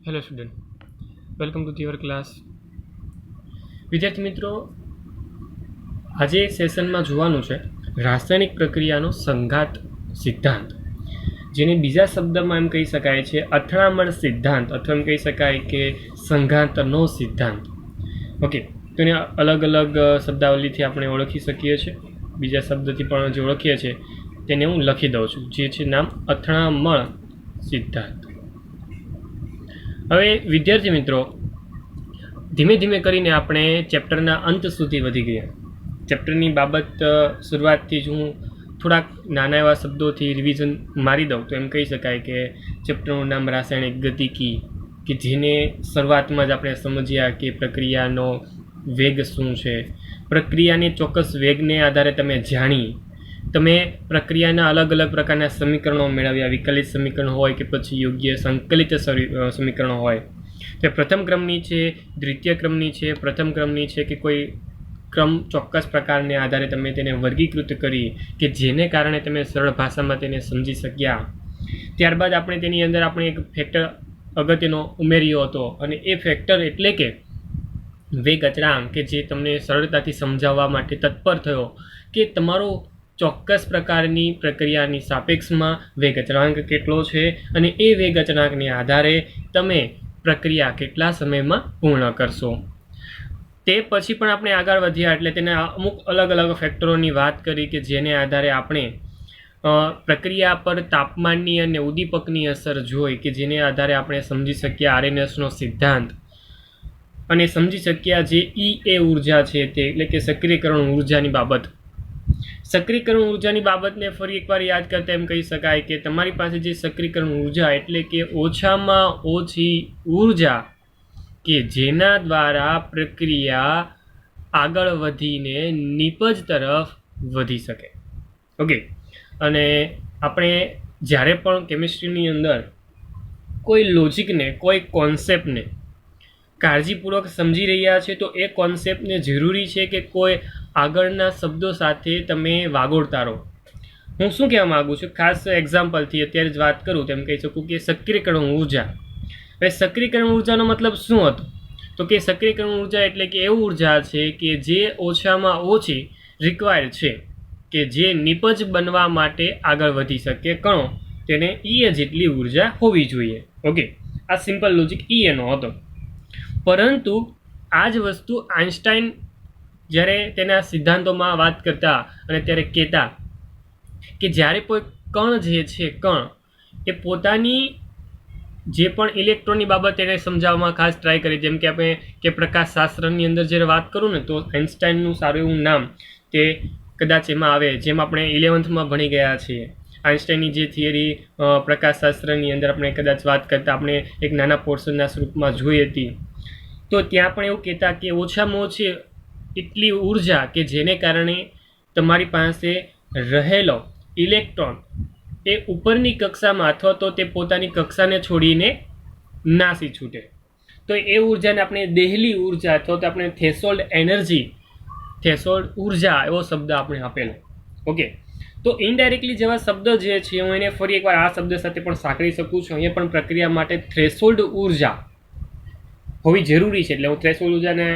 Hello student, welcome to your class. વિદ્યાર્થી મિત્રો, આજે સેશનમાં જોવાનું છે રાસાયણિક પ્રક્રિયાનો સંઘાત સિદ્ધાંત, જેને બીજા શબ્દમાં એમ કહી શકાય છે અથડામણ સિદ્ધાંત, અથવા એમ કહી શકાય કે સંઘાતનો સિદ્ધાંત. ઓકે, તો એને અલગ અલગ શબ્દાવલીથી આપણે ઓળખી શકીએ છીએ. બીજા શબ્દથી પણ જે ઓળખીએ છીએ તેને હું લખી દઉં છું, જે છે નામ અથડામણ સિદ્ધાંત. હવે વિદ્યાર્થી મિત્રો, ધીમે ધીમે કરીને આપણે ચેપ્ટરના અંત સુધી વધી ગયા. ચેપ્ટરની બાબત શરૂઆતથી જ હું થોડાક નાના એવા શબ્દોથી રિવિઝન મારી દઉં તો એમ કહી શકાય કે ચેપ્ટરનું નામ રાસાયણિક ગતિકી, કે જેને શરૂઆતમાં જ આપણે સમજ્યા કે પ્રક્રિયાનો વેગ શું છે. પ્રક્રિયાને ચોક્કસ વેગને આધારે તમે પ્રક્રિયાના અલગ અલગ પ્રકારના સમીકરણો મેળવ્યા. વિકલિત સમીકરણ હોય કે પછી યોગ્ય સંકલિત સમીકરણો હોય. તે પ્રથમ ક્રમની છે, દ્વિતીય ક્રમની છે, પ્રથમ ક્રમની છે, કે કોઈ ક્રમ ચોક્કસ પ્રકારને આધારે તમે તેને વર્ગીકૃત કરી કે જેને કારણે તમે સરળ ભાષામાં તેને સમજી શક્યા. ત્યારબાદ આપણે તેની અંદર આપણે એક ફેક્ટર અગત્યનો ઉમેર્યો હતો, અને એ ફેક્ટર એટલે કે વેગ અચળાંક, કે જે તમને સરળતાથી સમજાવવા માટે તત્પર થયો કે તમારો ચોક્કસ પ્રકારની પ્રક્રિયાની સાપેક્ષમાં વેગ અચળાંક કેટલો છે, અને એ વેગ અચળાંકને આધારે તમે પ્રક્રિયા કેટલા સમયમાં પૂર્ણ કરશો. તે પછી પણ આપણે આગળ વધ્યા એટલે તેને અમુક અલગ અલગ ફેક્ટરોની વાત કરી કે જેને આધારે આપણે પ્રક્રિયા પર તાપમાનની અને ઉદ્દીપકની અસર જોઈ, કે જેને આધારે આપણે સમજી શક્યા આરએનએસનો સિદ્ધાંત, અને સમજી શક્યા જે એ ઉર્જા છે તે એટલે કે સક્રિયકરણ ઉર્જાની બાબત. સક્રિયકરણ ઉર્જાની બાબતને ફરી એકવાર યાદ કરતા એમ કહી શકાય કે તમારી પાસે જે સક્રિયકરણ ઉર્જા એટલે કે ઓછામાં ઓછી ઉર્જા કે જેના દ્વારા પ્રક્રિયા આગળ વધીને નિપજ તરફ વધી શકે. ઓકે, અને આપણે જ્યારે પણ કેમિસ્ટ્રીની અંદર કોઈ લોજિકને, કોઈ કોન્સેપ્ટને કાળજીપૂર્વક સમજી રહ્યા છે તો એ કોન્સેપ્ટને જરૂરી છે કે કોઈ આગળના શબ્દો સાથે તમે વાગોળતા રહો. હું શું કહેવા માગું છું, ખાસ એક્ઝામ્પલથી અત્યારે જ વાત કરું તેમ કહી શકું કે સક્રિયકરણ ઉર્જા. હવે સક્રિયકરણ ઉર્જાનો મતલબ શું હતો? તો કે સક્રિયકરણ ઉર્જા એટલે કે એવી ઉર્જા છે કે જે ઓછામાં ઓછી રિક્વાયર્ડ છે, કે જે નિપજ બનવા માટે આગળ વધી શકે કણો, તેને ઈ જેટલી ઉર્જા હોવી જોઈએ. ઓકે, આ સિમ્પલ લોજિક એનો હતો. પરંતુ આ જ વસ્તુ આઇન્સ્ટાઈન જ્યારે તેના સિદ્ધાંતોમાં વાત કરતા અને ત્યારે કહેતા કે જ્યારે કોઈ કણ જે છે, કણ એ પોતાની જે પણ ઇલેક્ટ્રોનની બાબત એને સમજાવવામાં ખાસ ટ્રાય કરી. જેમ કે આપણે કે પ્રકાશશાસ્ત્રની અંદર જ્યારે વાત કરું ને તો આઇન્સ્ટાઈનનું સારું એવું નામ તે કદાચ એમાં આવે, જેમ આપણે 11th ભણી ગયા છીએ. આઇન્સ્ટાઈનની જે થિયરી પ્રકાશશાસ્ત્રની અંદર આપણે કદાચ વાત કરતા આપણે એક નાના પોર્શનના સ્વરૂપમાં જોઈ હતી, તો ત્યાં પણ એવું કહેતા કે ઓછામાં ઓછી એટલી ઉર્જા કે જેને કારણે તમારી પાસે રહેલો ઇલેક્ટ્રોન એ ઉપરની કક્ષામાં અથવા તો તે પોતાની કક્ષાને છોડીને નાસી છૂટે. તો એ ઉર્જાને આપણે દેહલી ઉર્જા અથવા તો આપણે થ્રેશોલ્ડ એનર્જી, થ્રેશોલ્ડ ઉર્જા એવો શબ્દ આપણે આપેલો. ઓકે, તો ઇનડાયરેક્ટલી જેવા શબ્દ જે છે હું એને ફરી એકવાર આ શબ્દ સાથે પણ સાંકળી શકું છું. અહીંયા પણ પ્રક્રિયા માટે થ્રેશોલ્ડ ઉર્જા હોવી જરૂરી છે, એટલે હું થ્રેશોલ્ડ ઉર્જાને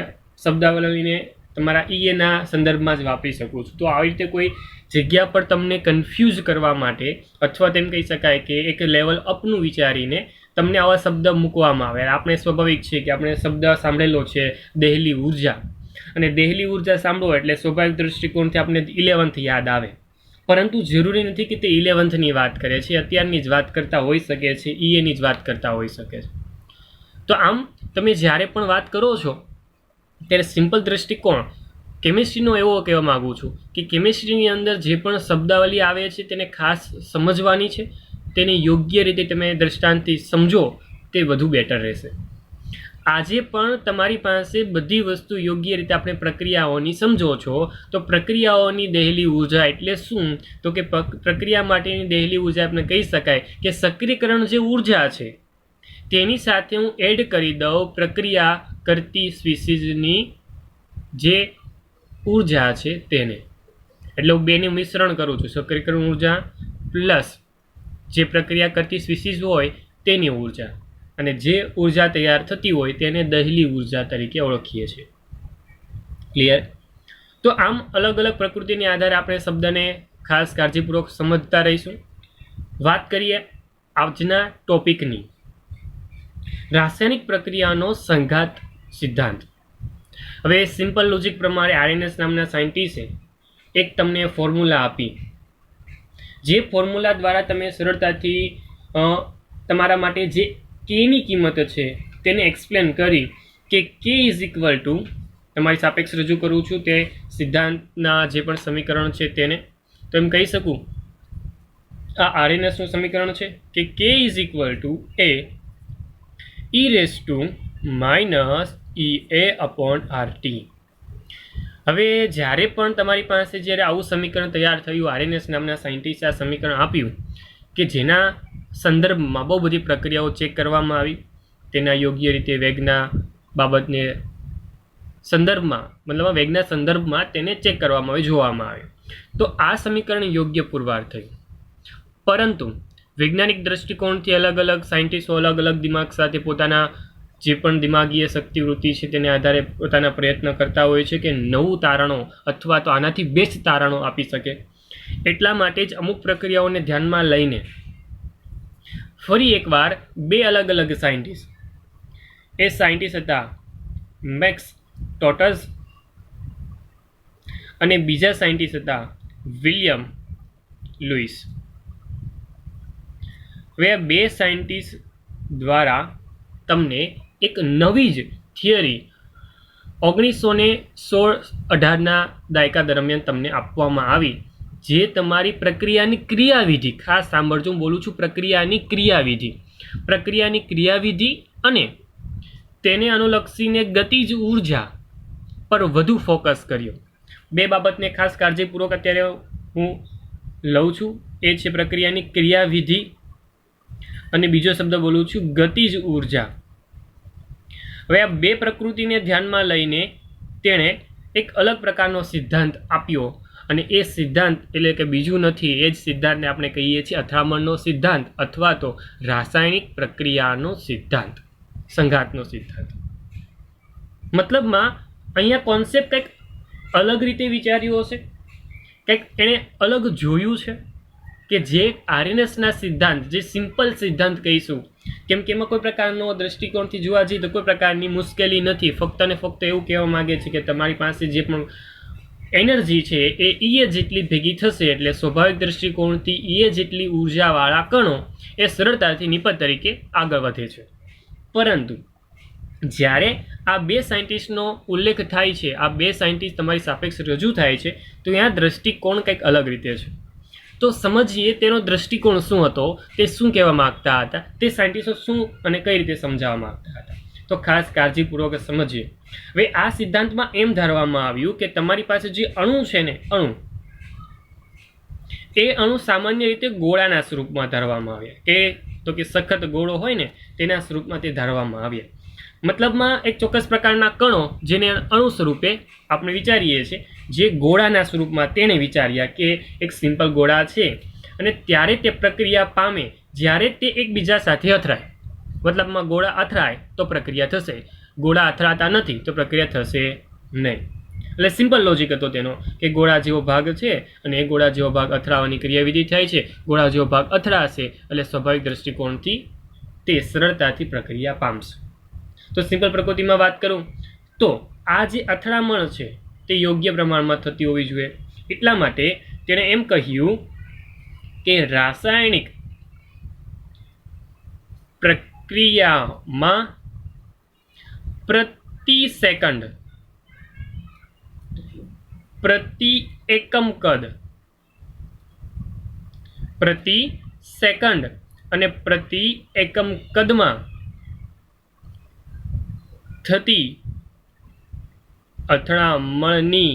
શબ્દાવલીને તમારા એના સંદર્ભમાં જ વાપરી શકું છું. તો આવી રીતે કોઈ જગ્યા પર તમને કન્ફ્યુઝ કરવા માટે, અથવા તેમ કહી શકાય કે એક લેવલ અપનું વિચારીને તમને આવા શબ્દ મૂકવામાં આવે. આપણે સ્વાભાવિક છે કે આપણે શબ્દ સાંભળેલો છે દેહલી ઉર્જા, અને દેહલી ઉર્જા સાંભળો એટલે સ્વાભાવિક દૃષ્ટિકોણથી આપણે 11th યાદ આવે. પરંતુ જરૂરી નથી કે તે 11thની વાત કરે છે, અત્યારની જ વાત કરતા હોઈ શકે છે, એની જ વાત કરતા હોઈ શકે છે. તો આમ તમે જ્યારે પણ વાત કરો છો ત્યારે સિમ્પલ દૃષ્ટિકોણ કેમિસ્ટ્રીનો એવો કહેવા માગું છું કે કેમિસ્ટ્રીની અંદર જે પણ શબ્દાવલી આવે છે તેને ખાસ સમજવાની છે. તેને યોગ્ય રીતે તમે દ્રષ્ટાંતથી સમજો તે વધુ બેટર રહેશે. આજે પણ તમારી પાસે બધી વસ્તુ યોગ્ય રીતે આપણે પ્રક્રિયાઓની સમજો છો, તો પ્રક્રિયાઓની દેહલી ઉર્જા એટલે શું? તો કે પ્રક્રિયા માટેની દેહલી ઉર્જા આપણે કહી શકાય કે સક્રિયકરણ જે ઉર્જા છે તેની સાથે હું એડ કરી દઉં પ્રક્રિયા કરતી સ્પીસીઝની જે ઉર્જા છે તેને. એટલે હું બેનું મિશ્રણ કરું છું, સક્રિયકરણ ઉર્જા પ્લસ જે પ્રક્રિયા કરતી સ્પીસીઝ હોય તેની ઉર્જા. અને જે ઉર્જા તૈયાર થતી હોય તેને દહેલી ઉર્જા તરીકે ઓળખીએ છીએ. ક્લિયર? તો આમ અલગ અલગ પ્રકૃતિને આધારે આપણે શબ્દને ખાસ કાળજીપૂર્વક સમજતા રહીશું. વાત કરીએ આજના ટોપિકની, રાસાયણિક પ્રક્રિયાનો સંઘાત સિદ્ધાંત. હવે સિમ્પલ લોજિક પ્રમાણે આરએનએસ નામના સાયન્ટિસ્ટે એક તમને ફોર્મ્યુલા આપી, જે ફોર્મ્યુલા દ્વારા તમે સરળતાથી તમારા માટે જે કેની કિંમત છે તેને એક્સપ્લેન કરી કે કે ઇઝ ઇક્વલ ટુ, તમારી સાપેક્ષ રજૂ કરું છું તે સિદ્ધાંતના જે પણ સમીકરણ છે તેને, તો એમ કહી શકું આ આરએનએસનું સમીકરણ છે કે K is equal to A E raise to minus E A upon R T. હવે જ્યારે પણ તમારી પાસે જ્યારે આવું સમીકરણ તૈયાર થયું, આરએનએસ નામના સાયન્ટિસ્ટે આ સમીકરણ આપ્યું કે જેના સંદર્ભમાં બહુ બધી પ્રક્રિયાઓ ચેક કરવામાં આવી, તેના યોગ્ય રીતે વેગના બાબતને સંદર્ભમાં, મતલબ વેગના સંદર્ભમાં તેને ચેક કરવામાં આવે, જોવામાં આવે, તો આ સમીકરણ યોગ્ય પુરવાર થયું. પરંતુ વૈજ્ઞાનિક દ્રષ્ટિકોણથી અલગ અલગ સાયન્ટિસ્ટો અલગ અલગ દિમાગ સાથે પોતાના જે પણ દિમાગીય શક્તિવૃત્તિ છે તેને આધારે પોતાના પ્રયત્ન કરતા હોય છે કે નવું તારણો અથવા તો આનાથી બેસ્ટ તારણો આપી શકે. એટલા માટે જ અમુક પ્રક્રિયાઓને ધ્યાનમાં લઈને ફરી એકવાર બે અલગ અલગ સાયન્ટિસ્ટ, એ સાયન્ટિસ્ટ હતા મેક્સ ટોટસ અને બીજા સાયન્ટિસ્ટ હતા વિલિયમ લુઈસ. હવે આ બે સાયન્ટિસ્ટ દ્વારા તમને એક નવી જ થિયરી 1916-18ના દાયકા દરમિયાન તમને આપવામાં આવી, જે તમારી પ્રક્રિયાની ક્રિયાવિધિ, ખાસ સાંભળજો હું બોલું છું, પ્રક્રિયાની ક્રિયાવિધિ અને તેને અનુલક્ષીને ગતિજ ઉર્જા પર વધુ ફોકસ કર્યો. બે બાબતને ખાસ કાળજીપૂર્વક અત્યારે હું લઉં છું, એ છે પ્રક્રિયાની ક્રિયાવિધિ અને બીજો શબ્દ બોલું છું ગતિજ ઉર્જા. હવે આ બે પ્રકૃતિને ધ્યાનમાં લઈને તેણે એક અલગ પ્રકારનો સિદ્ધાંત આપ્યો, અને એ સિદ્ધાંત એટલે કે બીજું નથી, એ જ સિદ્ધાંતને આપણે કહીએ છીએ અથડામણનો સિદ્ધાંત અથવા તો રાસાયણિક પ્રક્રિયાનો સિદ્ધાંત, સંઘાતનો સિદ્ધાંત. મતલબમાં અહીંયા કોન્સેપ્ટ કંઈક અલગ રીતે વિચાર્યો હશે, કંઈક એણે અલગ જોયું છે કે જે આરએનએસના સિદ્ધાંત, જે સિમ્પલ સિદ્ધાંત કહીશું, કેમ કે એમાં કોઈ પ્રકારનો દ્રષ્ટિકોણથી જોવા જઈએ તો કોઈ પ્રકારની મુશ્કેલી નથી, ફક્ત ને ફક્ત એવું કહેવા માગે છે કે તમારી પાસે જે પણ એનર્જી છે એ ઈએ જેટલી ભેગી થશે એટલે સ્વાભાવિક દ્રષ્ટિકોણથી ઈએ જેટલી ઉર્જાવાળા કણો એ સરળતાથી નિપજ તરીકે આગળ વધે છે. પરંતુ જ્યારે આ બે સાયન્ટિસ્ટનો ઉલ્લેખ થાય છે, આ બે સાયન્ટિસ્ટ તમારી સાપેક્ષ રજૂ થાય છે, તો ત્યાં દ્રષ્ટિકોણ કંઈક અલગ રીતે છે. તો સમજીએ તેનો દ્રષ્ટિકોણ શું હતો, તે શું કહેવા માગતા હતા, તે સાયન્ટિસ્ટો શું અને કઈ રીતે સમજાવવા માગતા હતા. તો ખાસ કાળજીપૂર્વક સમજીએ. હવે આ સિદ્ધાંતમાં એમ ધારવામાં આવ્યું કે તમારી પાસે જે અણુ છે ને, એ અણુ સામાન્ય રીતે ગોળાના સ્વરૂપમાં ધારવામાં આવ્યા, કે સખત ગોળો હોય ને તેના સ્વરૂપમાં તે ધારવામાં આવ્યા. મતલબમાં એક ચોક્કસ પ્રકારના કણો જેને અણુ સ્વરૂપે આપણે વિચારીએ છીએ, જે ગોળાના સ્વરૂપમાં તેણે વિચાર્યા કે એક સિમ્પલ ગોળા છે, અને ત્યારે તે પ્રક્રિયા પામે જ્યારે તે એકબીજા સાથે અથડાય. મતલબમાં ગોળા અથડાય તો પ્રક્રિયા થશે, ગોળા અથડાતા નથી તો પ્રક્રિયા થશે નહીં. એટલે સિમ્પલ લોજિક હતો તેનો કે ગોળા જેવો ભાગ છે અને એ ગોળા જેવો ભાગ અથડાવાની ક્રિયાવિધિ થાય છે, ગોળા જેવો ભાગ અથડાશે એટલે સ્વાભાવિક દ્રષ્ટિકોણથી તે સરળતાથી પ્રક્રિયા પામશે. તો સિમ્પલ પ્રકૃતિમાં વાત કરું તો આ જે અથડામણ છે તે યોગ્ય પ્રમાણમાં થતી હોવી જોઈએ. એટલા માટે તેણે એમ કહ્યું કે રાસાયણિક પ્રક્રિયામાં પ્રતિ સેકન્ડ, પ્રતિ એકમ કદ, પ્રતિ સેકન્ડ અને પ્રતિ એકમ કદમાં થતી અથડામણની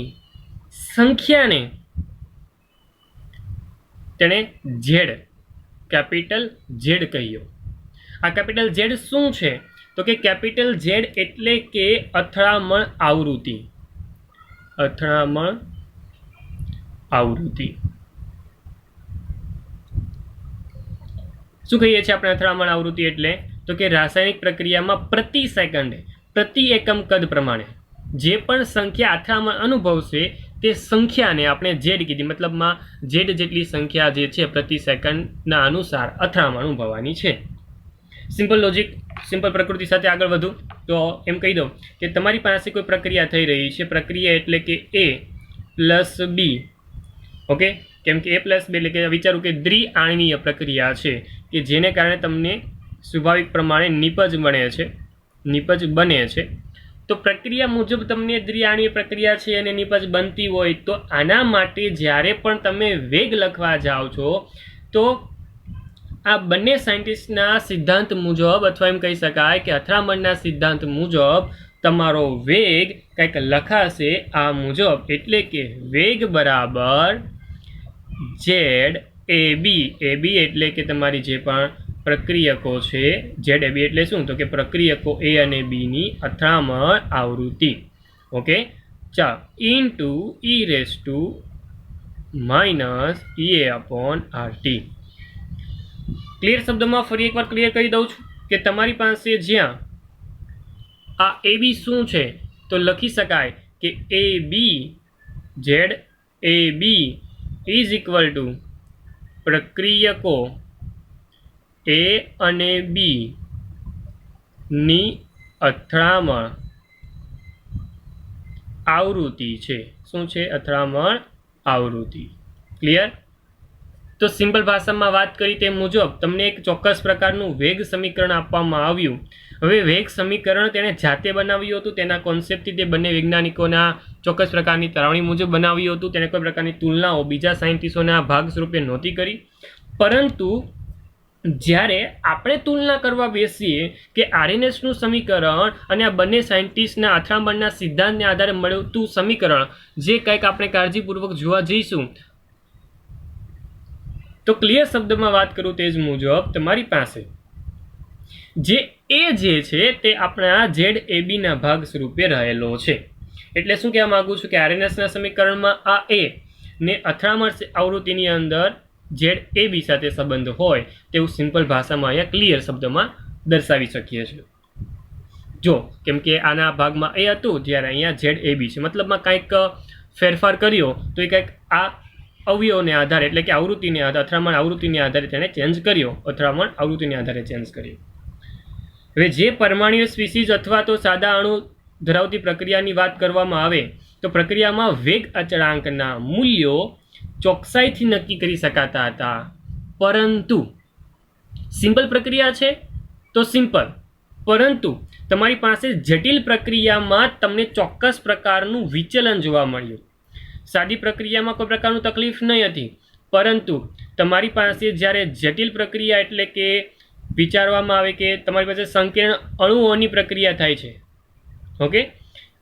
સંખ્યાને તેણે ઝેડ, કેપિટલ ઝેડ કહ્યો. આ કેપિટલ ઝેડ શું છે તો કે કેપિટલ ઝેડ એટલે કે અથડામણ આવૃત્તિ. અથડામણ આવૃત્તિ શું કહીએ છીએ આપણે? અથડામણ આવૃત્તિ એટલે તો કે રાસાયણિક પ્રક્રિયામાં પ્રતિ સેકન્ડે પ્રતિ એકમ કદ પ્રમાણે જે પણ સંખ્યા અથડામણ અનુભવશે તે સંખ્યાને આપણે ઝેડ કીધી, મતલબમાં ઝેડ જેટલી સંખ્યા જે છે પ્રતિ સેકન્ડના અનુસાર અથડામણ અનુભવવાની છે. સિમ્પલ લોજિક, સિમ્પલ પ્રકૃતિ સાથે આગળ વધું તો એમ કહી દઉં કે તમારી પાસે કોઈ પ્રક્રિયા થઈ રહી છે. પ્રક્રિયા એટલે કે A પ્લસ બી. ઓકે, કેમ કે A પ્લસ બી એટલે કે વિચારું કે દ્વિઆણવીય પ્રક્રિયા છે કે જેને કારણે તમને સ્વાભાવિક પ્રમાણે નિપજ બને છે. તો પ્રક્રિયા મુજબ તમને દ્વિઆણવીય પ્રક્રિયા છે અને નિપજ બનતી હોય તો આના માટે જ્યારે પણ તમે વેગ લખવા જાઓ છો તો આ બંને સાયન્ટિસ્ટના સિદ્ધાંત મુજબ અથવા એમ કહી શકાય કે અથડામણના સિદ્ધાંત મુજબ તમારો વેગ કંઈક લખાશે આ મુજબ, એટલે કે વેગ બરાબર ઝેડ એ બી એટલે કે તમારી જે પણ પ્રક્રિયકો છે, ઝેડ એ બી એટલે શું તો કે પ્રક્રિયકો એ અને બીની અથડામણ આવૃત્તિ. ઓકે, ચાલો ઇન્ટુ e−EA/RT. ક્લિયર શબ્દમાં ફરી એકવાર ક્લિયર કરી દઉં છું કે તમારી પાસે જ્યાં આ એ બી શું છે તો લખી શકાય કે A B Z A B is equal to પ્રક્રિયકો એ અને બી ની અથડામણ આવૃત્તિ છે. શું છે? અથડામણ આવૃત્તિ. ક્લિયર? તો સિમ્પલ ભાષામાં વાત કરી તે મુજબ તમને એક ચોક્કસ પ્રકારનું વેગ સમીકરણ આપવામાં આવ્યું. હવે વેગ સમીકરણ તેણે જાતે બનાવ્યું હતું, તેના કોન્સેપ્ટથી તે બંને વૈજ્ઞાનિકોના ચોક્કસ પ્રકારની તારવણી મુજબ બનાવ્યું હતું. તેને કોઈ પ્રકારની તુલનાઓ બીજા સાયન્ટિસ્ટોના ભાગ સ્વરૂપે નહોતી કરી. પરંતુ જ્યારે આપણે તુલના કરવા બેસીએ કે આરએનએસનું સમીકરણ અને આ બંને સાયન્ટિસ્ટના અથડામણના સિદ્ધાંતને આધારે મળતું સમીકરણ જે કંઈક આપણે કાળજીપૂર્વક જોવા જઈશું તો ક્લિયર શબ્દમાં વાત કરું તે જ મુજબ તમારી પાસે જે એ જે છે તે આપણા ઝેડ એ બીના ભાગ સ્વરૂપે રહેલો છે. એટલે શું કહેવા માગું છું કે આરએનએસના સમીકરણમાં આ એ ને અથડામણ આવૃત્તિની અંદર ઝેડ એ બી સાથે સંબંધ હોય તેવું સિમ્પલ ભાષામાં અહીંયા ક્લિયર શબ્દમાં દર્શાવી શકીએ છીએ. જો કેમ કે આના ભાગમાં એ હતું જ્યારે અહીંયા ઝેડ એ બી છે, મતલબમાં કંઈક ફેરફાર કર્યો તો એ કંઈક આ અવયવને આધારે એટલે કે આવૃત્તિને આધારે અથડામણ આવૃત્તિને આધારે તેણે ચેન્જ કર્યો, અથડામણ આવૃત્તિને આધારે ચેન્જ કર્યો. હવે જે પરમાણ્વીય સ્પીસીઝ અથવા તો સાદા અણુ ધરાવતી પ્રક્રિયાની વાત કરવામાં આવે તો પ્રક્રિયામાં વેગ અચળાંકના મૂલ્યો ચોકસાઈથી નક્કી કરી શકાતા હતા. પરંતુ સિમ્પલ પ્રક્રિયા છે તો સિમ્પલ, પરંતુ તમારી પાસે જટિલ પ્રક્રિયામાં તમને ચોક્કસ પ્રકારનું વિચલન જોવા મળ્યું. સાદી પ્રક્રિયામાં કોઈ પ્રકારનું તકલીફ નહીં હતી, પરંતુ તમારી પાસે જ્યારે જટિલ પ્રક્રિયા એટલે કે વિચારવામાં આવે કે તમારી પાસે સંકીર્ણ અણુઓની પ્રક્રિયા થાય છે, ઓકે,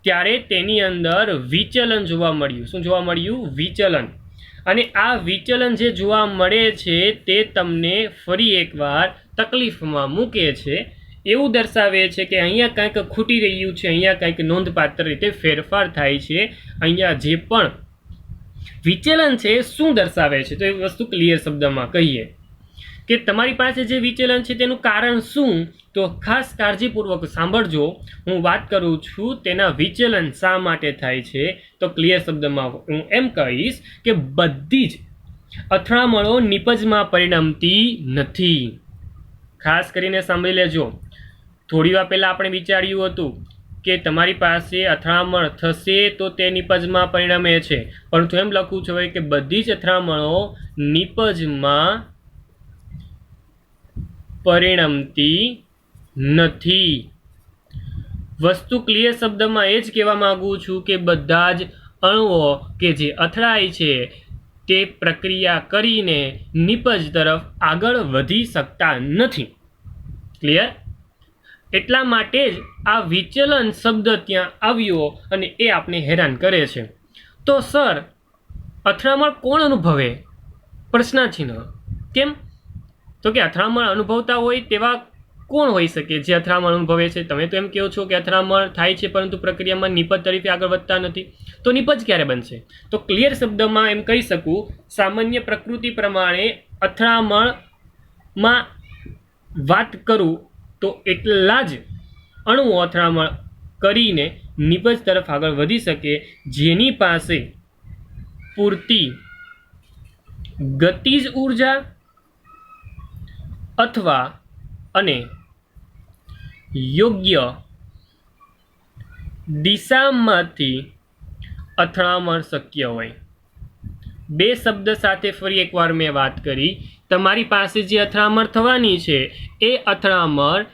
ત્યારે તેની અંદર વિચલન જોવા મળ્યું. શું જોવા મળ્યું? વિચલન. અને આ વિચલન જે જોવા મળે છે તે તમને ફરી એકવાર તકલીફમાં મૂકે છે, એવું દર્શાવે છે કે અહીંયા કંઈક ખૂટી રહ્યું છે, અહીંયા કંઈક નોંધપાત્ર રીતે ફેરફાર થાય છે. અહીંયા જે પણ વિચલન છે શું દર્શાવે છે તો એ વસ્તુ ક્લિયર શબ્દમાં કહીએ કે તમારી પાસે જે વિચલન છે તેનું કારણ શું, તો ખાસ કાળજીપૂર્વક સાંભળજો. હું વાત કરું છું તેના વિચલન શા માટે થાય છે તો ક્લિયર શબ્દમાં હું એમ કહીશ કે બધી જ અથડામણો નિપજમાં પરિણમતી નથી. ખાસ કરીને સાંભળી લેજો. થોડી વાર પહેલાં આપણે વિચાર્યું હતું કે તમારી પાસે અથડામણ થશે તો તે નિપજમાં પરિણમે છે, પરંતુ એમ લખવું છે કે બધી જ અથડામણો નિપજમાં પરિણમતી નથી. વસ્તુ ક્લિયર શબ્દમાં એ જ કહેવા માંગુ છું કે બધા જ અણુઓ કે જે અથડાય છે તે પ્રક્રિયા કરીને નિપજ તરફ આગળ વધી શકતા નથી. ક્લિયર? એટલા માટે જ આ વિચલન શબ્દ ત્યાં આવ્યો અને એ આપણે હેરાન કરે છે. તો સર અથડામણ કોણ અનુભવે? પ્રશ્નાચિહ્ન. કેમ? તો કે અથડામણ અનુભવતા હોય તેવા કોણ હોઈ શકે જે અથડામણ અનુભવે છે? તમે તો એમ કહો છો કે અથડામણ થાય છે પરંતુ પ્રક્રિયામાં નિપજ તરફ આગળ વધતા નથી, તો નિપજ ક્યારે બનશે? તો ક્લિયર શબ્દમાં એમ કહી શકું, સામાન્ય પ્રકૃતિ પ્રમાણે અથડામણમાં વાત કરું તો એટલા જ અણુઓ અથડામણ કરીને નિપજ તરફ આગળ વધી શકે, જેની પાસે પૂરતી ગતિજ ઉર્જા અથવા અને યોગ્ય દિશામાંથી અથડામણ શક્ય હોય. બે શબ્દ સાથે ફરી એકવાર મેં વાત કરી, તમારી પાસે જે અથડામણ થવાની છે એ અથડામણ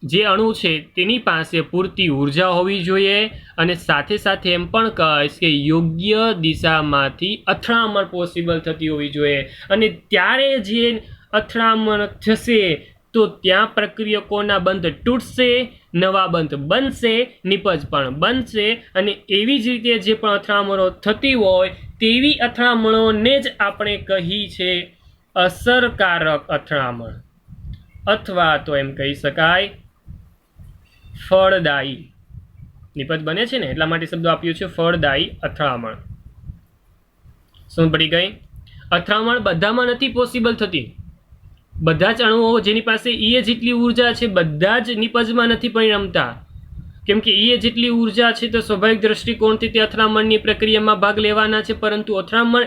જે અણુ છે તેની પાસે પૂરતી ઉર્જા હોવી જોઈએ, અને સાથે સાથે એમ પણ કહીશ કે યોગ્ય દિશામાંથી અથડામણ પોસિબલ થતી હોવી જોઈએ. અને ત્યારે જે અથડામણ થશે તો ત્યાં પ્રક્રિયકોના બંધ તૂટશે, નવા બંધ બનશે, નિપજ પણ બનશે. અને એવી જ રીતે જે પણ અથડામણો થતી હોય તેવી અથડામણોને જ આપણે કહી છે અસરકારક અથડામણ, અથવા તો એમ કહી શકાય ફળદાયી. નિપજ બને છે ને એટલા માટે શબ્દો આપ્યો છે ફળદાયી અથડામણ. શું પડી ગઈ? અથડામણ બધામાં નથી પોસિબલ થતી. બધા જ અણુઓ જેની પાસે ઈએ જેટલી ઉર્જા છે બધા જ નિપજમાં નથી પરિણમતા, કેમ કે ઈએ જેટલી ઉર્જા છે તો સ્વાભાવિક દ્રષ્ટિકોણથી તે અથડામણની પ્રક્રિયામાં ભાગ લેવાના છે. પરંતુ અથડામણ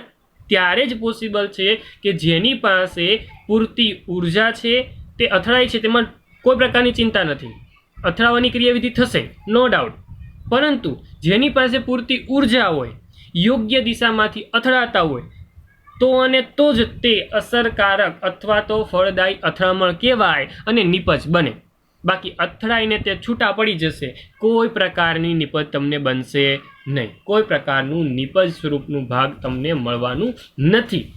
ત્યારે જ પોસિબલ છે કે જેની પાસે પૂરતી ઉર્જા છે, તે અથડાય છે તેમાં કોઈ પ્રકારની ચિંતા નથી, અથડાવાની ક્રિયાવિધિ થશે નો ડાઉટ. પરંતુ જેની પાસે પૂરતી ઉર્જા હોય, યોગ્ય દિશામાંથી અથડાતા હોય, તો અને તો જ તે અસરકારક અથવા તો ફળદાયી અથડામણ કહેવાય અને નિપજ બને. બાકી અથડાઈને તે છૂટા પડી જશે, કોઈ પ્રકારની નિપજ તમને બનશે નહીં, કોઈ પ્રકારનું નિપજ સ્વરૂપનું ભાગ તમને મળવાનું નથી.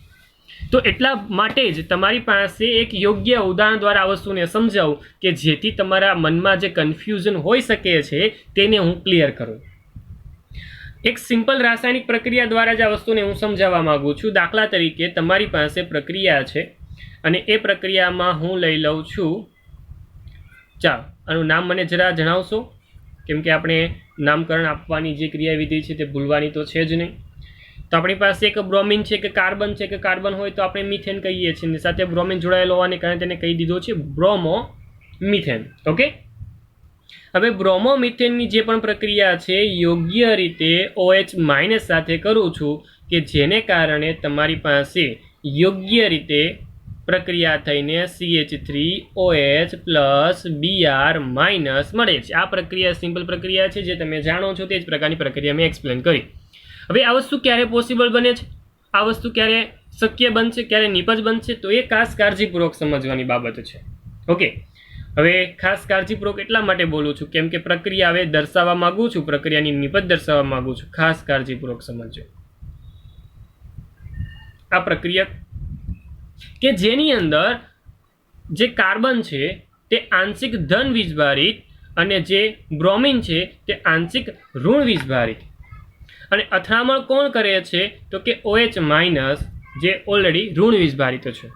તો એટલા માટે જ તમારી પાસે એક યોગ્ય ઉદાહરણ દ્વારા આ વસ્તુને સમજાવું કે જેથી તમારા મનમાં જે કન્ફ્યુઝન હોઈ શકે છે તેને હું ક્લિયર કરું. એક સિમ્પલ રાસાયણિક પ્રક્રિયા દ્વારા જ આ વસ્તુને હું સમજાવવા માંગુ છું. દાખલા તરીકે તમારી પાસે પ્રક્રિયા છે અને એ પ્રક્રિયામાં હું લઈ લઉં છું, ચાલો આનું નામ મને જરા જણાવશો, કેમ કે આપણે નામકરણ આપવાની જે ક્રિયાવિધિ છે તે ભૂલવાની તો છે જ નહીં. તો આપણી પાસે એક બ્રોમિન છે કે કાર્બન છે, કે કાર્બન હોય તો આપણે મિથેન કહીએ છીએ, સાથે બ્રોમિન જોડાયેલો હોવાને કારણે તેને કહી દીધો છે બ્રોમો મિથેન. ઓકે, હવે બ્રોમો મિથેનની જે પણ પ્રક્રિયા છે યોગ્ય રીતે OH- સાથે કરું છું કે જેને કારણે તમારી પાસે યોગ્ય રીતે પ્રક્રિયા થઈને CH3OH+Br- મળે છે. આ પ્રક્રિયા સિમ્પલ પ્રક્રિયા છે જે તમે જાણો છો, તે જ પ્રકારની પ્રક્રિયા મેં એક્સપ્લેન કરી. હવે આ વસ્તુ ક્યારે પોસિબલ બને છે, આ વસ્તુ ક્યારે શક્ય બનશે, ક્યારે નિપજ બનશે, તો એ ખાસ કાળજીપૂર્વક સમજવાની બાબત છે. ઓકે, હવે ખાસ કાળજીપૂર્વક એટલા માટે બોલું છું કેમ કે પ્રક્રિયા હવે દર્શાવવા માંગુ છું, પ્રક્રિયાની નિપજ દર્શાવવા માંગુ છું. ખાસ કાળજીપૂર્વક સમજજો. આ પ્રક્રિયા કે જેની અંદર જે કાર્બન છે તે આંશિક ધન વીજભારિત અને જે બ્રોમિન છે તે આંશિક ઋણ વીજભારિત. અને અથડામણ કોણ કરે છે તો કે OH- જે ઓલરેડી ઋણ વીજભારિત છે.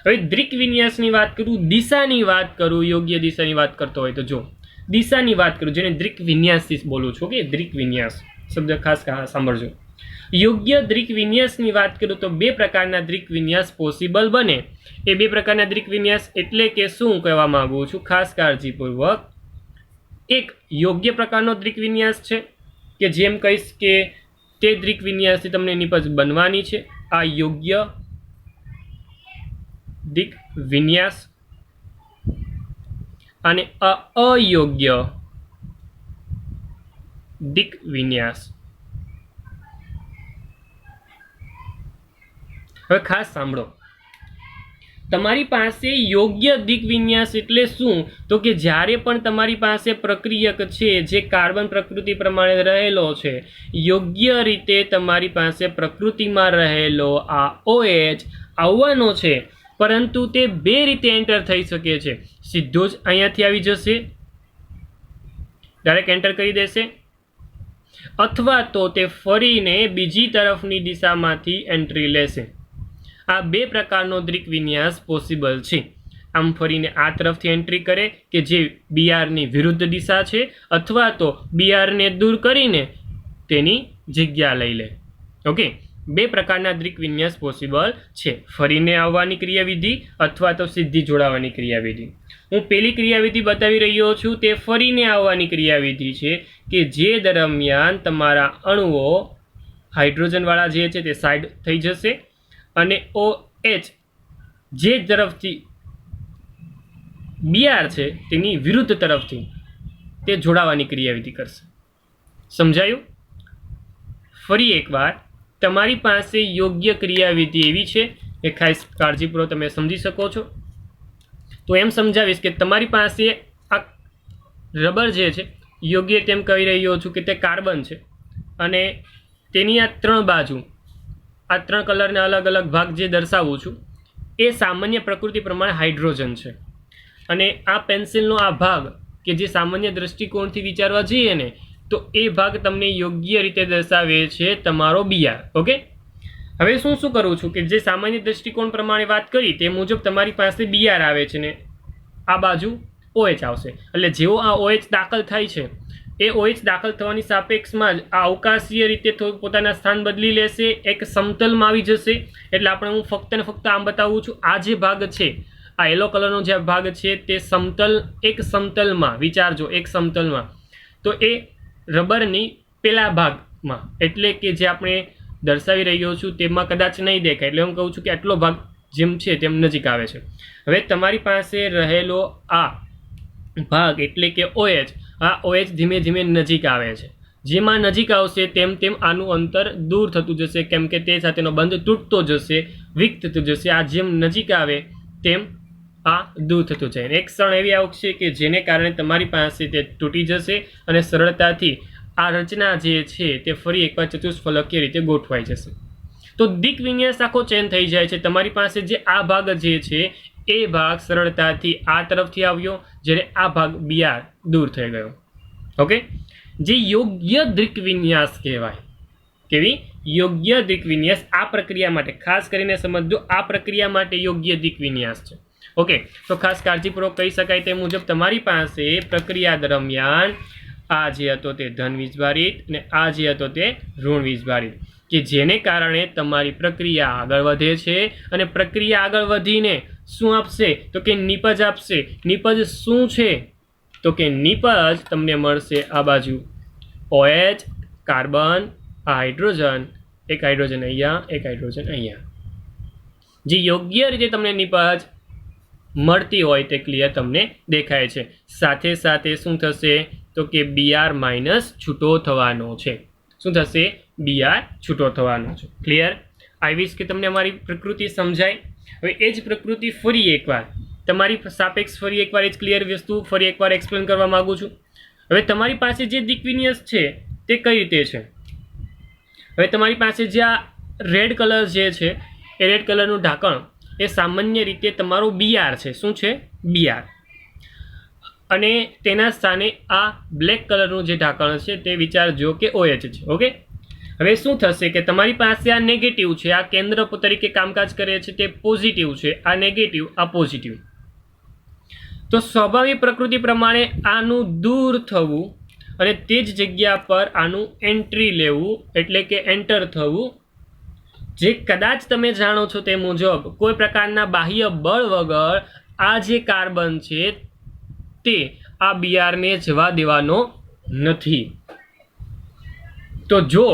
હવે દ્રિક વિન્યાસની વાત કરું, દિશાની વાત કરું, યોગ્ય દિશાની વાત કરતો હોય તો જો દિશાની વાત કરું, જેને દ્રિક વિન્યાસથી બોલું છું. કે દ્રિક વિન્યાસ શબ્દ ખાસ સાંભળજો. યોગ્ય દ્રિક વિન્યાસની વાત કરું તો બે પ્રકારના દ્રિક વિન્યાસ પોસિબલ બને. એ બે પ્રકારના દ્રિક વિન્યાસ એટલે કે શું કહેવા માંગુ છું, ખાસ કાળજીપૂર્વક. એક યોગ્ય પ્રકારનો દ્રિક વિન્યાસ છે કે જેમ કહીશ કે તે દ્રિક વિન્યાસથી તમને નિપજ બનવાની છે, આ યોગ્ય દ્રિક વિન્યાસ. અને અયોગ્ય દ્રિક વિન્યાસ. હવે ખાસ સાંભળો, તમારી પાસે યોગ્ય દિક વિન્યાસ એટલે શું તો કે જ્યારે પણ તમારી પાસે પ્રક્રિયક છે જે કાર્બન પ્રકૃતિ પ્રમાણે રહેલો છે, યોગ્ય રીતે તમારી પાસે પ્રકૃતિમાં રહેલો આ OH આવવાનો છે, પરંતુ તે બે રીતે એન્ટર થઈ શકે છે. સીધો જ અહીંયાથી આવી જશે, ડાયરેક્ટ એન્ટર કરી દેશે, અથવા તો તે ફરીને બીજી તરફની દિશામાંથી એન્ટ્રી લેશે. આ બે પ્રકારનો દ્રિક વિન્યાસ પોસિબલ છે. આમ ફરીને આ તરફથી એન્ટ્રી કરે કે જે બીઆરની વિરુદ્ધ દિશા છે, અથવા તો બીઆરને દૂર કરીને તેની જગ્યા લઈ લે. ઓકે, બે પ્રકારના દ્વિક વિન્યાસ પોસિબલ છે, ફરીને આવવાની ક્રિયાવિધિ અથવા તો સીધી જોડાવાની ક્રિયાવિધિ. હું પેલી ક્રિયાવિધિ બતાવી રહ્યો છું તે ફરીને આવવાની ક્રિયાવિધિ છે કે જે દરમિયાન તમારા અણુઓ હાઇડ્રોજનવાળા જે છે તે સાઈડ થઈ જશે અને OH જે તરફથી Br છે તેની વિરુદ્ધ તરફથી તે જોડાવાની ક્રિયાવિધિ કરશે. સમજાયું? ફરી એકવાર, તમારી પાસે યોગ્ય ક્રિયાવિધિ એવી છે કે ખાસ કાળજીપૂર્વક તમે સમજી શકો છો. તો એમ સમજાવીશ કે તમારી પાસે આ રબર જે છે યોગ્ય તેમ કહી રહ્યો છું કે તે કાર્બન છે અને તેની આ ત્રણ બાજુ, આ ત્રણ કલરના અલગ અલગ ભાગ જે દર્શાવું છું એ સામાન્ય પ્રકૃતિ પ્રમાણે હાઇડ્રોજન છે અને આ પેન્સિલનો આ ભાગ કે જે સામાન્ય દૃષ્ટિકોણથી વિચારવા જઈએ ને તો એ ભાગ તમને યોગ્ય રીતે દર્શાવે છે તમારો Br. ઓકે, હવે શું કરું છું કે જે સામાન્ય દૃષ્ટિકોણ પ્રમાણે વાત કરી તે મુજબ તમારી પાસે Br આવે છે ને આ બાજુ OH આવશે. એટલે જેવો આ OH દાખલ થાય છે એ OH દાખલ થવાની સાપેક્ષમાં જ આ અવકાશીય રીતે પોતાના સ્થાન બદલી લેશે, એક સમતલમાં આવી જશે. એટલે આપણે હું ફક્ત ને ફક્ત આમ બતાવું છું, આ જે ભાગ છે, આ યલો કલરનો જે ભાગ છે તે સમતલ, એક સમતલમાં વિચારજો, એક સમતલમાં. તો એ રબરની પેલા ભાગમાં, એટલે કે જે આપણે દર્શાવી રહ્યો છું તેમાં કદાચ નહીં દેખાય, એટલે હું કહું છું કે આટલો ભાગ જેમ છે તેમ નજીક આવે છે. હવે તમારી પાસે રહેલો આ ભાગ એટલે કે OH, આ OH ધીમે ધીમે નજીક આવે છે. જેમાં નજીક આવશે તેમ તેમ આનું અંતર દૂર થતું જશે, કેમ કે તે સાથેનો બંધ તૂટતો જશે, વીક થતું જશે. આ જેમ નજીક આવે તેમ આ દૂર થતું જાય. એક ક્ષણ એવી આવશે કે જેને કારણે તમારી પાસે તે તૂટી જશે અને સરળતાથી આ રચના જે છે તે ફરી એકવાર ચતુષ્ફલકીય રીતે ગોઠવાઈ જશે. તો દિક વિન્યાસ આખો ચેન્જ થઈ જાય છે. તમારી પાસે જે આ ભાગ જે છે એ ભાગ સરળતાથી આ તરફથી આવ્યો, જ્યારે આ ભાગ Br દૂર થઈ ગયો. ઓકે, જે યોગ્ય દ્વિક વિન્યાસ કહેવાય. કેવી? યોગ્ય દ્વિક વિન્યાસ. આ પ્રક્રિયા માટે ખાસ કરીને સમજો, આ પ્રક્રિયા માટે યોગ્ય દ્વિક વિન્યાસ છે. ઓકે, તો ખાસ કાળજીપૂર્વક કહી શકાય તે મુજબ તમારી પાસે પ્રક્રિયા દરમિયાન આ જે હતો તે ધન વીજભારિત અને આ જે હતો તે ઋણ વીજભારિત, કે જેને કારણે તમારી પ્રક્રિયા આગળ વધે છે અને પ્રક્રિયા આગળ વધીને શું આપશે તો કે નિપજ આપશે. નિપજ શું છે તો કે નિપજ તમને મળશે આ બાજુ OH, કાર્બન, આ હાઇડ્રોજન, એક હાઇડ્રોજન અહીંયા, એક હાઇડ્રોજન અહીંયા. જે યોગ્ય રીતે તમને નિપજ મળતી હોય તે ક્લિયર તમને દેખાય છે. સાથે સાથે શું થશે તો કે Br માઇનસ છૂટો થવાનો છે. શું થશે? Br છૂટો થવાનો છે. ક્લિયર? આઈ વિશ કે તમને અમારી પ્રકૃતિ સમજાય. હવે એ જ પ્રકૃતિ ફરી એકવાર તમારી સાપેક્ષ ફરી એકવાર એ જ ક્લિયર વસ્તુ ફરી એકવાર એક્સપ્લેન કરવા માગું છું. હવે તમારી પાસે જે દિક વિન્યાસ છે તે કઈ રીતે છે? હવે તમારી પાસે જે આ રેડ કલર જે છે એ રેડ કલરનું ઢાંકણ એ સામાન્ય રીતે તમારો Br છે. શું છે? Br. અને તેના સ્થાને આ બ્લેક કલરનું જે ઢાંકણ છે તે વિચારજો કે OH છે. ઓકે, હવે શું થશે કે તમારી પાસે આ નેગેટિવ છે, આ કેન્દ્ર તરીકે કામકાજ કરે છે, તે પોઝિટિવ છે, આ નેગેટિવ, આ પોઝિટિવ. તો સ્વાભાવિક પ્રકૃતિ પ્રમાણે આનું દૂર થવું અને તે જ જગ્યા પર આનું એન્ટ્રી લેવું એટલે કે એન્ટર થવું, જે કદાચ તમે જાણો છો તે મુજબ કોઈ પ્રકારના બાહ્ય બળ વગર આ જે કાર્બન છે તે આ Br ને જવા દેવાનો નથી. તો જો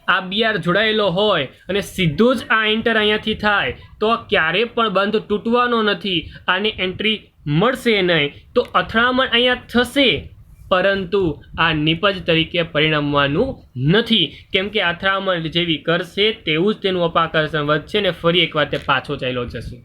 આ Br જોડાયેલો હોય અને સીધો જ આ એન્ટર અહીંયાથી થાય તો ક્યારે પણ બંધ તૂટવાનો નથી, આને એન્ટ્રી મળશે નહીં. તો અથડામણ અહીંયા થશે પરંતુ આ નિપજ તરીકે પરિણમવાનું નથી, કેમ કે અથડામણ જેવી કરશે તેવું જ તેનું અપાકર્ષણ વધશે અને ફરી એકવાર તે પાછો ચાલ્યો જશે.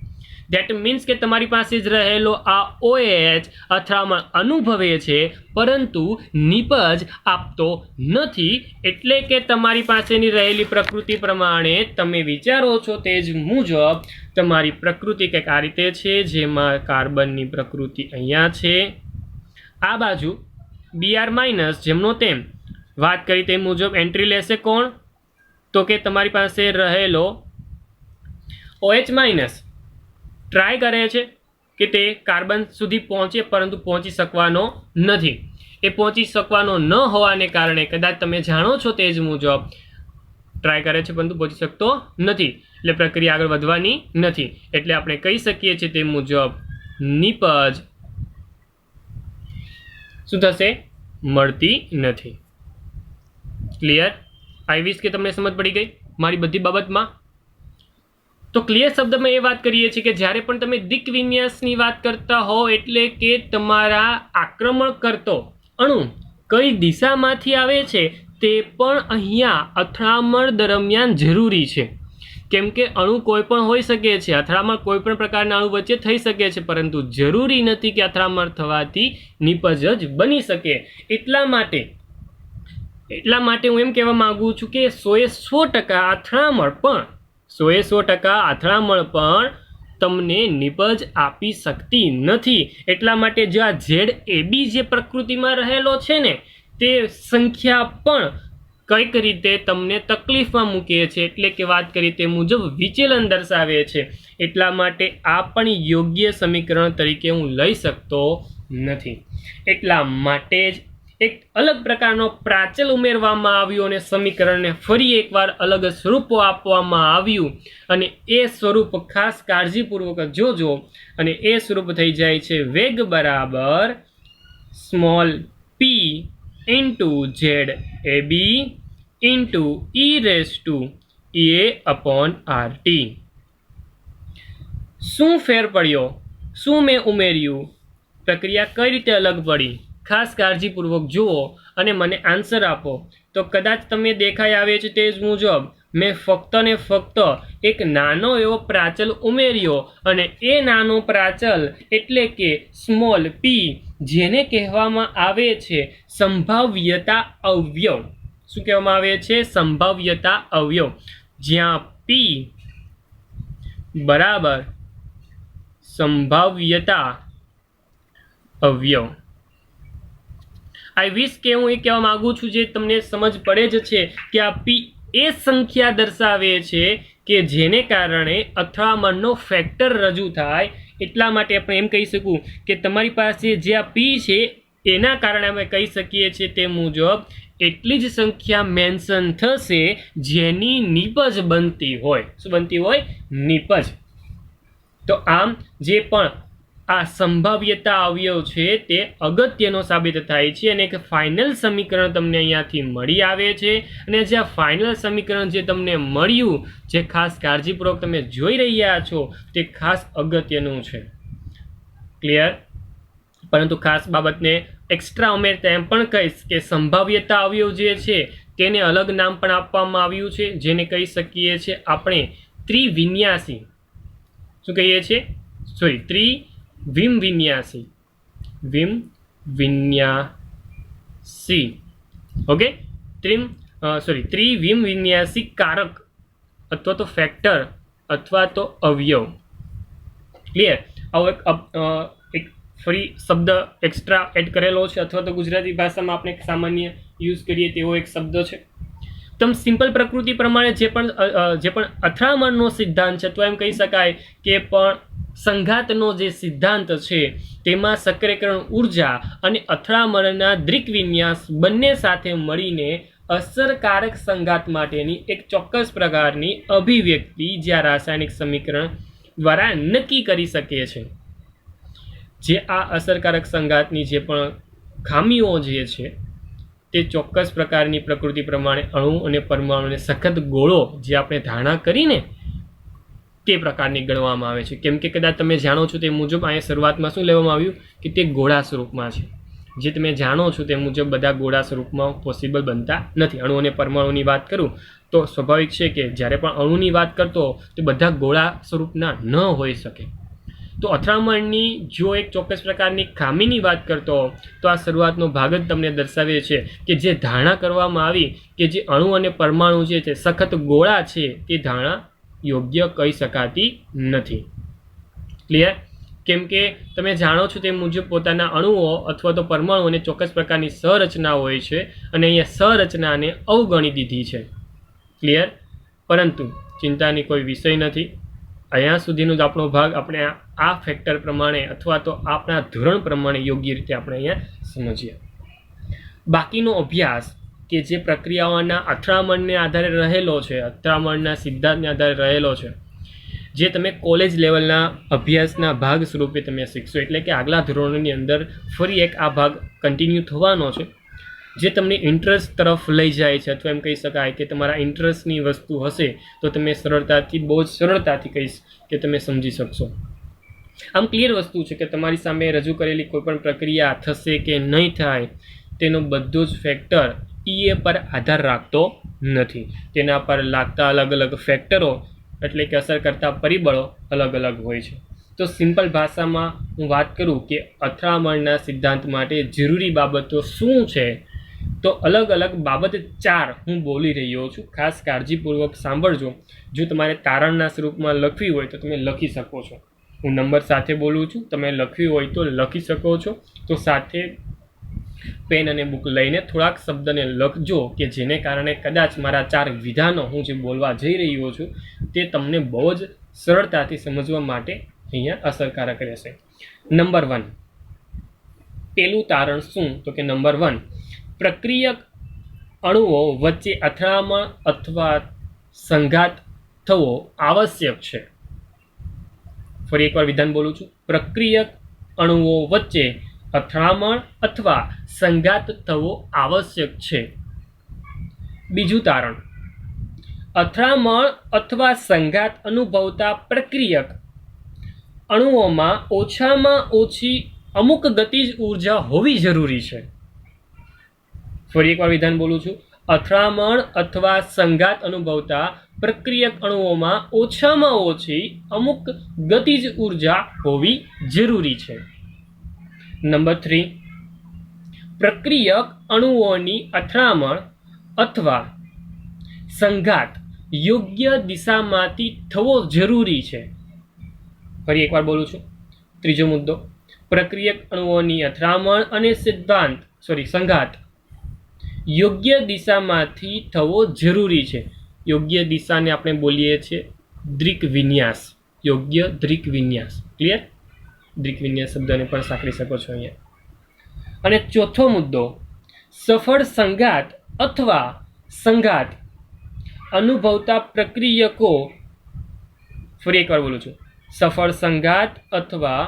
ધેટ મીન્સ કે તમારી પાસે જ રહેલો આ OH અથડામણ અનુભવે છે પરંતુ નિપજ આપતો નથી. એટલે કે તમારી પાસેની રહેલી પ્રકૃતિ પ્રમાણે તમે વિચારો છો તે જ મુજબ તમારી પ્રકૃતિ કંઈક આ રીતે છે, જેમાં કાર્બનની પ્રકૃતિ અહીંયા છે, આ બાજુ Br માઇનસ જેમનો તેમ વાત કરી તે મુજબ એન્ટ્રી લેશે કોણ તો કે તમારી પાસે રહેલો OH માઇનસ ટ્રાય કરે છે કે તે કાર્બન સુધી પહોંચે પરંતુ પહોંચી શકવાનો નથી. એ પહોંચી શકવાનો ન હોવાને કારણે કદાચ તમે જાણો છો તે જ મુજબ ટ્રાય કરે છે પરંતુ પહોંચી શકતો નથી, એટલે પ્રક્રિયા આગળ વધવાની નથી. એટલે આપણે કહી શકીએ છીએ તે મુજબ નિપજ શું થશે? મળતી નથી. ક્લિયર? આઈ વિશ કે તમને સમજ પડી ગઈ મારી બધી બાબતમાં. તો ક્લિયર શબ્દમાં એ વાત કરીએ છીએ કે જ્યારે પણ તમે દિક વિન્યાસની વાત કરતા હો એટલે કે તમારા આક્રમણ કરતો અણુ કઈ દિશામાંથી આવે છે તે પણ અહીંયા અથડામણ દરમિયાન જરૂરી છે. કેમ કે અણુ કોઈ પણ હોઈ શકે છે, અથડામણ કોઈ પણ પ્રકારના અણુ વચ્ચે થઈ શકે છે, પરંતુ જરૂરી નથી કે અથડામણ થવાથી નિપજ જ બની શકે. એટલા માટે હું એમ કહેવા માંગુ છું કે 100% અથડામણ પણ તમને નિપજ આપી શકતી નથી. એટલા માટે જો આ ZAB જે પ્રકૃતિમાં રહેલો છે ને તે સંખ્યા પણ કઈક રીતે તમને તકલીફમાં મૂકે છે, એટલે કે વાત કરી તે મુજબ વિચલન દર્શાવે છે. એટલા માટે આ પણ યોગ્ય સમીકરણ તરીકે હું લઈ શકતો નથી. એટલા માટે જ એક અલગ પ્રકારનો પ્રાચલ ઉમેરવામાં આવ્યો અને સમીકરણને ફરી એકવાર અલગ સ્વરૂપો આપવામાં આવ્યું અને એ સ્વરૂપ ખાસ કાળજીપૂર્વક જોજો અને એ સ્વરૂપ થઈ જાય છે વેગ બરાબર small p into ZAB into e⁻ શું ફેર પડ્યો? શું મેં ઉમેર્યું? પ્રક્રિયા કઈ રીતે અલગ પડી? ખાસ કાળજીપૂર્વક જુઓ અને મને આન્સર આપો. તો કદાચ તમને દેખાઈ આવે છે તે જ મુજબ મેં ફક્ત ને ફક્ત એક નાનો એવો પ્રાચલ ઉમેર્યો અને એ નાનો પ્રાચલ એટલે કે સ્મોલ p જેને કહેવામાં આવે છે સંભાવ્યતા અવયવ. શું કહેવામાં આવે છે? સંભાવ્યતા અવયવ. જ્યાં p બરાબર સંભાવ્યતા અવયવ. આઈ વિશ કે હું એ કહેવા માંગુ છું જે તમને સમજ પડે જ છે કે આ p એ સંખ્યા દર્શાવે છે કે જેને કારણે અથડામણનો ફેક્ટર રજૂ થાય. એટલા માટે આપણે એમ કહી શકું કે તમારી પાસે જે આ p છે એના કારણે અમે કહી શકીએ છીએ તે મુજબ એટલી જ સંખ્યા મેન્શન થશે જેની નિપજ બનતી હોય. શું બનતી હોય? નિપજ. તો આમ જે પણ આ સંભાવ્યતા અવયવ છે તે અગત્યનો સાબિત થાય છે અને એક ફાઇનલ સમીકરણ તમને અહીંયાથી મળી આવે છે. અને જે આ ફાઇનલ સમીકરણ જે તમને મળ્યું જે ખાસ કાળજીપૂર્વક તમે જોઈ રહ્યા છો તે ખાસ અગત્યનું છે. ક્લિયર? પરંતુ ખાસ બાબતને એક્સ્ટ્રા ઉમેરતા એમ પણ કહીશ કે સંભાવ્યતા અવયવ જે છે તેને અલગ નામ પણ આપવામાં આવ્યું છે જેને કહી શકીએ છીએ આપણે ત્રિવિન્યાસી. શું કહીએ છીએ? વિમવિન્યાસી. ઓકે, ત્રિવિમવિન્યાસી કારક અથવા તો ફેક્ટર અથવા તો અવયવ. ક્લિયર? આવો એક ફરી શબ્દ એક્સ્ટ્રા એડ કરેલો છે અથવા તો ગુજરાતી ભાષામાં આપણે સામાન્ય યુઝ કરીએ તેવો એક શબ્દ છે. તમ સિમ્પલ પ્રકૃતિ પ્રમાણે જે પણ અથડામણનો સિદ્ધાંત છે તો એમ કહી શકાય કે પણ સંઘાતનો જે સિદ્ધાંત છે તેમાં સક્રિયકરણ ઉર્જા અને અથડામણના દ્રિકવિન્યાસ બંને સાથે મળીને અસરકારક સંઘાત માટેની એક ચોક્કસ પ્રકારની અભિવ્યક્તિ જે આ રાસાયણિક સમીકરણ દ્વારા નક્કી કરી શકે છે. જે આ અસરકારક સંઘાતની જે પણ ખામીઓ જે છે તે ચોક્કસ પ્રકારની પ્રકૃતિ પ્રમાણે અણુ અને પરમાણુને સખત ગોળો જે આપણે ધારણા કરીને તે પ્રકારની ગણવામાં આવે છે. કેમ કે કદાચ તમે જાણો છો તે મુજબ અહીંયા શરૂઆતમાં શું લેવામાં આવ્યું કે તે ગોળા સ્વરૂપમાં છે. જે તમે જાણો છો તે મુજબ બધા ગોળા સ્વરૂપમાં પોસિબલ બનતા નથી. અણુ અને પરમાણુની વાત કરું તો સ્વાભાવિક છે કે જ્યારે પણ અણુની વાત કરતો તો બધા ગોળા સ્વરૂપના ન હોઈ શકે. તો અથડામણની જો એક ચોક્કસ પ્રકારની ખામીની વાત કરતો તો આ શરૂઆતનો ભાગ જ તમને દર્શાવે છે કે જે ધારણા કરવામાં આવી કે જે અણુ અને પરમાણુ જે છે સખત ગોળા છે તે ધારણા યોગ્ય કહી શકાતી નથી. ક્લિયર? કેમ કે તમે જાણો છો તે મુજબ પોતાના અણુઓ અથવા તો પરમાણુઓને ચોક્કસ પ્રકારની સંરચના હોય છે અને અહીંયા સંરચનાને અવગણી દીધી છે. ક્લિયર? પરંતુ ચિંતાની કોઈ વિષય નથી. અહીંયા સુધીનો જ આપણો ભાગ આપણે આ ફેક્ટર પ્રમાણે અથવા તો આપણા ધોરણ પ્રમાણે યોગ્ય રીતે આપણે અહીંયા સમજીએ. બાકીનો અભ્યાસ કે જે પ્રક્રિયાઓના અથડામણને આધારે રહેલો છે, અથડામણના સિદ્ધાંતને આધારે રહેલો છે, જે તમે કોલેજ લેવલના અભ્યાસના ભાગ સ્વરૂપે તમે શીખશો. એટલે કે આગલા ધોરણોની અંદર ફરી એક આ ભાગ કન્ટિન્યુ થવાનો છે, જે તમને ઇન્ટરેસ્ટ તરફ લઈ જાય છે, અથવા એમ કહી શકાય કે તમારા ઇન્ટરેસ્ટની વસ્તુ હશે તો તમે બહુ જ સરળતાથી કહીશ કે તમે સમજી શકશો. આમ ક્લિયર વસ્તુ છે કે તમારી સામે રજૂ કરેલી કોઈ પણ પ્રક્રિયા થશે કે નહીં થાય તેનો બધો જ ફેક્ટર EA પર આધાર રાખતો નથી. તેના પર લાગતા અલગ અલગ ફેક્ટરો એટલે કે અસર કરતા પરિબળો અલગ અલગ હોય છે. તો સિમ્પલ ભાષામાં હું વાત કરું કે અથડામણના સિદ્ધાંત માટે જરૂરી બાબતો શું છે, તો અલગ અલગ બાબત 4 હું બોલી રહ્યો છું. ખાસ કાળજીપૂર્વક સાંભળજો. જો તમારે તારણના સ્વરૂપમાં લખવી હોય તો તમે લખી શકો છો. હું નંબર સાથે બોલું છું, તમે લખવી હોય તો લખી શકો છો. તો સાથે પેન અને બુક લઈને થોડાક શબ્દને લખજો કે જેને કારણે કદાચ મારા 4 વિધાનો હું જે બોલવા જઈ રહ્યો છું તે તમને બહુ જ સરળતાથી સમજવા માટે અહીંયા અસરકારક રહેશે. નંબર 1, પેલું તારણ શું? તો કે નંબર 1, પ્રક્રિયક અણુઓ વચ્ચે અથડામણ અથવા સંઘાત થવો આવશ્યક છે. ફરી એકવાર વિધાન બોલું છું. પ્રક્રિયક અણુઓ વચ્ચે અથડામણ અથવા સંઘાત થવો આવશ્યક છે. બીજું તારણ, અથડામણ અથવા સંઘાત અનુભવતા પ્રક્રિયક અણુઓમાં ઓછામાં ઓછી અમુક ગતિજ ઉર્જા હોવી જરૂરી છે. ફરી એકવાર વિધાન બોલું છું. અથડામણ અથવા સંઘાત અનુભવતા પ્રક્રિયક અણુઓમાં ઓછામાં ઓછી અમુક ગતિજ ઉર્જા હોવી જરૂરી છે. નંબર 3, પ્રક્રિયક અણુઓની અથડામણ અથવા સંઘાત યોગ્ય દિશામાંથી થવો જરૂરી છે. ફરી એકવાર બોલું છું. ત્રીજો મુદ્દો, પ્રક્રિયક અણુઓની અથડામણ અને સંઘાત યોગ્ય દિશામાંથી થવો જરૂરી છે. યોગ્ય દિશાને આપણે બોલીએ છીએ દ્રિક વિન્યાસ. યોગ્ય દ્રિક વિન્યાસ. ક્લિયર? દ્રિક વિન્યાસ શબ્દને પણ સાંકળી શકો છો અહીંયા. અને ચોથો મુદ્દો, સફળ સંઘાત અથવા સંઘાત અનુભવતા પ્રક્રિયકો, ફરી એકવાર બોલું છું, સફળ સંઘાત અથવા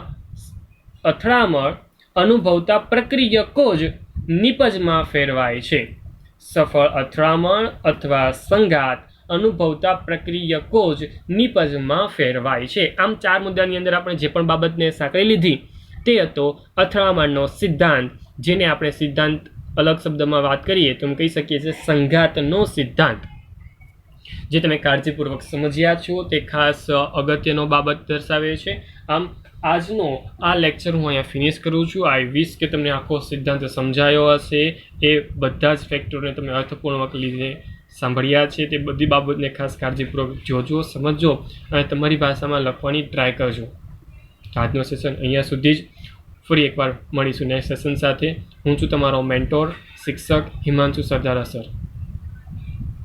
અથડામણ અનુભવતા પ્રક્રિયકો જ નિપજમાં ફેરવાય છે. સફળ અથડામણ અથવા સંઘાત અનુભવતા પ્રક્રિયકો જ નિપજમાં ફેરવાય છે. આમ 4 મુદ્દાની અંદર આપણે જે પણ બાબતને સાંકળી લીધી તે હતો અથડામણનો સિદ્ધાંત, જેને આપણે સિદ્ધાંત અલગ શબ્દમાં વાત કરીએ તો કહી શકીએ છીએ સંઘાતનો સિદ્ધાંત. જે તમે કાળજીપૂર્વક સમજ્યા છો તે ખાસ અગત્યનો બાબત દર્શાવે છે. આમ આજનો આ લેક્ચર હું અહીંયા ફિનિશ કરું છું. આઈ વિશ કે તમને આખો સિદ્ધાંત સમજાયો હશે. એ બધા જ ફેક્ટરોને તમે અર્થપૂર્વક લીધે સાંભળ્યા છે. તે બધી બાબતને ખાસ કાળજીપૂર્વક જોજો, સમજજો અને તમારી ભાષામાં લખવાની ટ્રાય કરજો. આજનો સેશન અહીંયા સુધી જ. ફરી એકવાર મળીશું નેક્સ્ટ સેશન સાથે. હું છું તમારો મેન્ટોર, શિક્ષક હિમાંશુ સરદારા સર.